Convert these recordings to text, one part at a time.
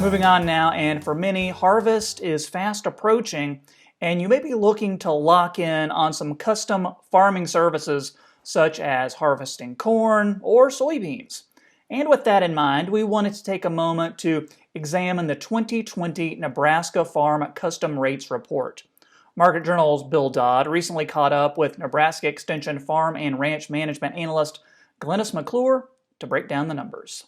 Moving on now, and for many, harvest is fast approaching, and you may be looking to lock in on some custom farming services such as harvesting corn or soybeans. And with that in mind, we wanted to take a moment to examine the 2020 Nebraska Farm Custom Rates Report. Market Journal's Bill Dodd recently caught up with Nebraska Extension Farm and Ranch Management Analyst Glennis McClure to break down the numbers.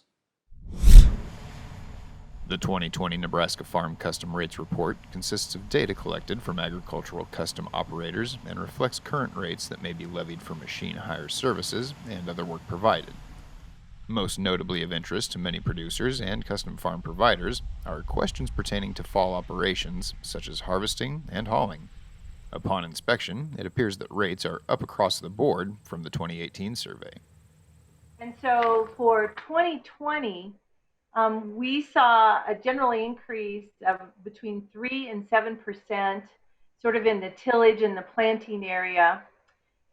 The 2020 Nebraska Farm Custom Rates Report consists of data collected from agricultural custom operators and reflects current rates that may be levied for machine hire services and other work provided. Most notably of interest to many producers and custom farm providers are questions pertaining to fall operations such as harvesting and hauling. Upon inspection, it appears that rates are up across the board from the 2018 survey. And so for 2020, we saw a general increase of between 3 and 7%, sort of in the tillage and the planting area.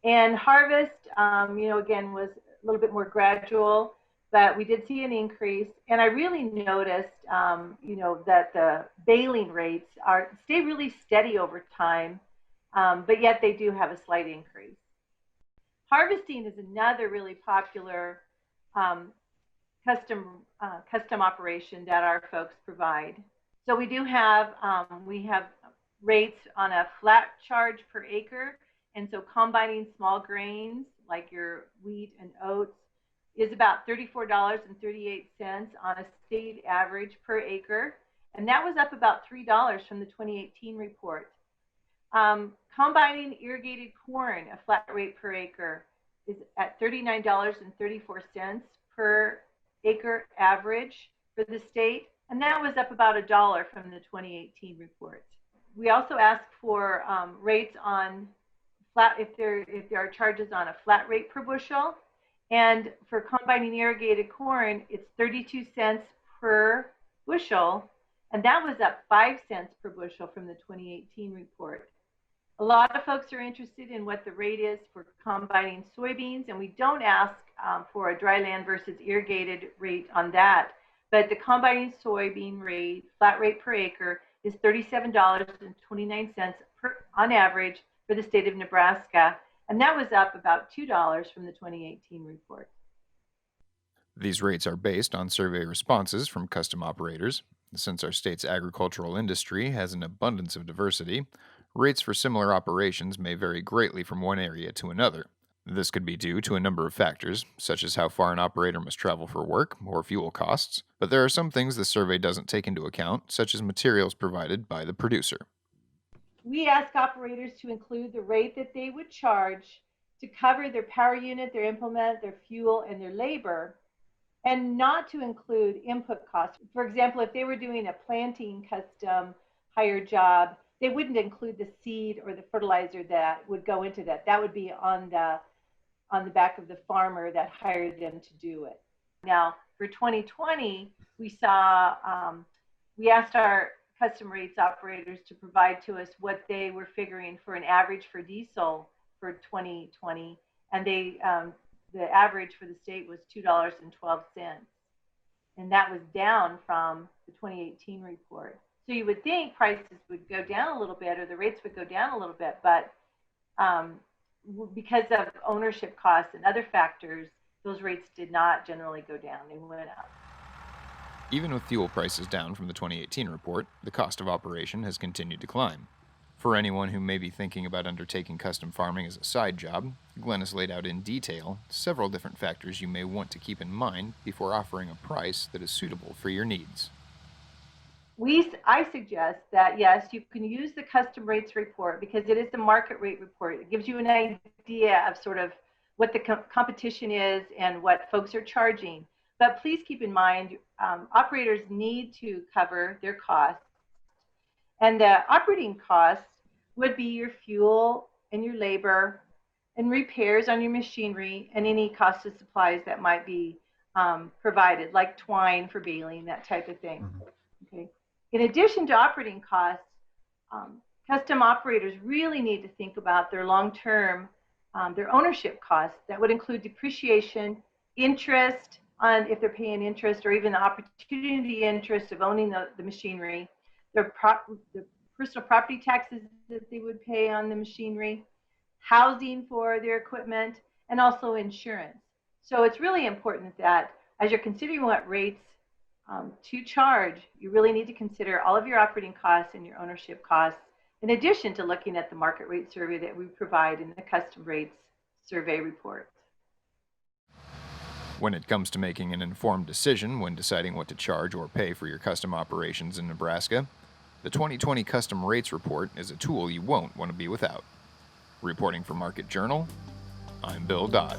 And harvest, again, was a little bit more gradual, but we did see an increase. And I really noticed, that the baling rates stay really steady over time, but yet they do have a slight increase. Harvesting is another really popular custom operation that our folks provide. So we do have rates on a flat charge per acre, and so combining small grains like your wheat and oats is about $34.38 on a state average per acre, and that was up about $3 from the 2018 report. Combining irrigated corn, a flat rate per acre, is at $39.34 per acre average for the state, and that was up about $1 from the 2018 report. We also asked for rates on flat, if there are charges on a flat rate per bushel, and for combining irrigated corn, it's 32 cents per bushel, and that was up 5 cents per bushel from the 2018 report. A lot of folks are interested in what the rate is for combining soybeans, and we don't ask for a dry land versus irrigated rate on that. But the combining soybean rate, flat rate per acre, is $37.29 on average for the state of Nebraska, and that was up about $2 from the 2018 report. These rates are based on survey responses from custom operators. Since our state's agricultural industry has an abundance of diversity, rates for similar operations may vary greatly from one area to another. This could be due to a number of factors, such as how far an operator must travel for work or fuel costs, but there are some things the survey doesn't take into account, such as materials provided by the producer. We ask operators to include the rate that they would charge to cover their power unit, their implement, their fuel, and their labor, and not to include input costs. For example, if they were doing a planting custom hire job, they wouldn't include the seed or the fertilizer that would go into that. That would be on the back of the farmer that hired them to do it. Now, for 2020, we asked our custom rates operators to provide to us what they were figuring for an average for diesel for 2020, and the average for the state was $2.12, and that was down from the 2018 report. So you would think prices would go down a little bit, or the rates would go down a little bit, but because of ownership costs and other factors, those rates did not generally go down, they went up. Even with fuel prices down from the 2018 report, the cost of operation has continued to climb. For anyone who may be thinking about undertaking custom farming as a side job, Glennis laid out in detail several different factors you may want to keep in mind before offering a price that is suitable for your needs. I suggest that, yes, you can use the custom rates report because it is the market rate report. It gives you an idea of sort of what the competition is and what folks are charging. But please keep in mind, operators need to cover their costs. And the operating costs would be your fuel and your labor and repairs on your machinery and any cost of supplies that might be provided, like twine for baling, that type of thing. Okay. In addition to operating costs, custom operators really need to think about their long-term, their ownership costs. That would include depreciation, interest on if they're paying interest or even the opportunity interest of owning the machinery, the personal property taxes that they would pay on the machinery, housing for their equipment, and also insurance. So it's really important that as you're considering what rates to charge, you really need to consider all of your operating costs and your ownership costs, in addition to looking at the market rate survey that we provide in the custom rates survey report. When it comes to making an informed decision when deciding what to charge or pay for your custom operations in Nebraska, the 2020 Custom Rates Report is a tool you won't want to be without. Reporting for Market Journal, I'm Bill Dodd.